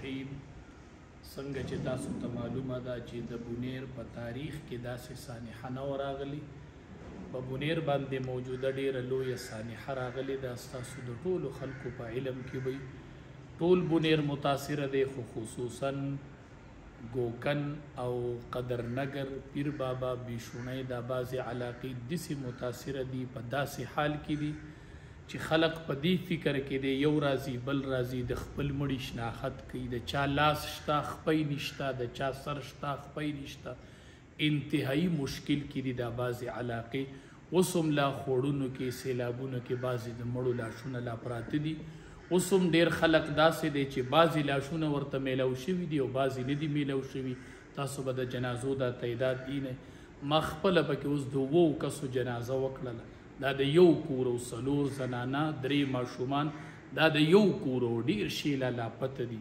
الرحیم. څنګه چې تاسو ته معلومه ده چې د بونیر په تاریخ کې داسې سانحه نه راغلي، په بونیر باندې موجوده ډیره لویه سانحه راغلې ده. ستاسو د ټولو خلکو په علم کې به ټول بونیر متاثره دی، خو خصوصا ګوکن او قدرنګر، پیر بابا، بیشونی، دا بعضې علاقې داسې متاثره دي، په داسې حال کې دي چې خلق په دې فکر کې دی یو راځي بل راځي د خپل مړي شناخت کوي، د چا لاس شته خپۍ نشته، د چا سر شته خپۍ نشته. انتهایی مشکل کې دي دا بعضې علاقې. اوس هم لا خوړونو کې سیلابونو کې بعضې د مړو لاشونه لا پراته دي. اوس هم ډېر خلق داسې دی چې بعضې لاشونه ورته میلاو شوي دي او بعضې نه دي میلاو شوي. تاسو به د جنازو دا تعداد وینئ. ما خپله پکې اوس د 2 کسو جنازه وکړله. دا د یو کور او 4 زنانه 3 ماشومان، دا د یو کور او ډېر شی لا لاپته دي.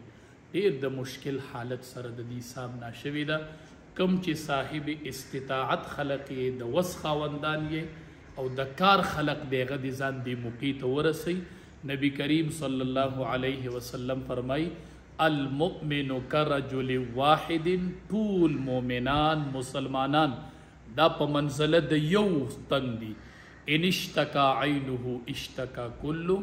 ډېر د مشکل حالت سره د دې حساب ناشوې ده. کم چې صاحب استطاعت خلق یې، د وس خاوندان یې او د کار خلق دی، هغه د ځان دې موقع ته ورسوي. نبی کریم صلی الله علیه وسلم فرمایي المؤمن کرجل واحد، ټول مؤمنان مسلمانان دا په منزله د یو تن دي. ان اشتکا عینه اشتکا کلو،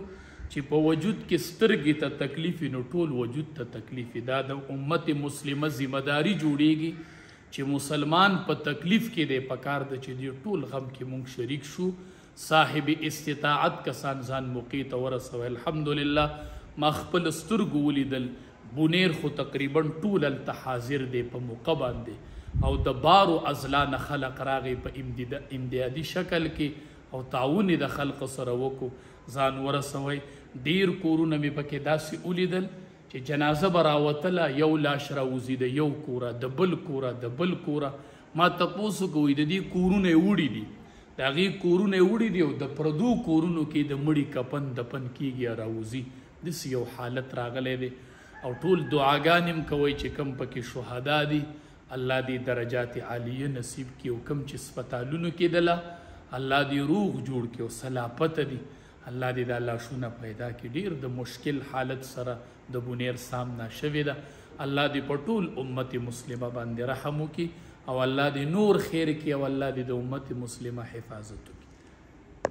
چې په وجود کې سترګې ته تکلیف نو ټول وجود ته تکلیف. دا د امت مسلمه ذمہ داری جوړیږي چې مسلمان په تکلیف کې دی، پکار ده چې دی ټول غم کې مونږ شریک شو. صاحب استطاعت کسان ځان موقع ته ورسوي. الحمدلله ما خپل سترګو ولیدل، بونیر خو تقریبا ټول هلته حاضر دی په موقع باندې، او د بارو اضلاع نه خلق راغی په امدادي شکل کې او تعاون د خلق سره وکړو، ځان ورسوئ. ډیر کورونه مې پکې داسې ولیدل چې جنازه به راوتله، یو لاش راوځي د یو کوره، د بل کوره، د بل کوره. ما تپوس وکړو د دې کورونه یې وړي دي، د هغې کورونه یې وړي دي او د پردو کورونو کې د مړي کفن دفن کېږي راوځي. داسې یو حالت راغلی دی. او ټول دعاګانې هم کوئ چې کم پکې شهدا دي الله دې درجات عالیه نصیب کړي، او کم چې سپتالونو کې دله الله دې روغ جوړ کړي او سلاپته دي الله دې دا لاشونه پیدا کړي. ډېر د مشکل حالت سره د بونیر سامنا شوې ده. الله دې په ټول امت مسلمه باندې رحم وکړي او الله دې نور خیر کړي او الله دې د امت مسلمه حفاظت وکړي.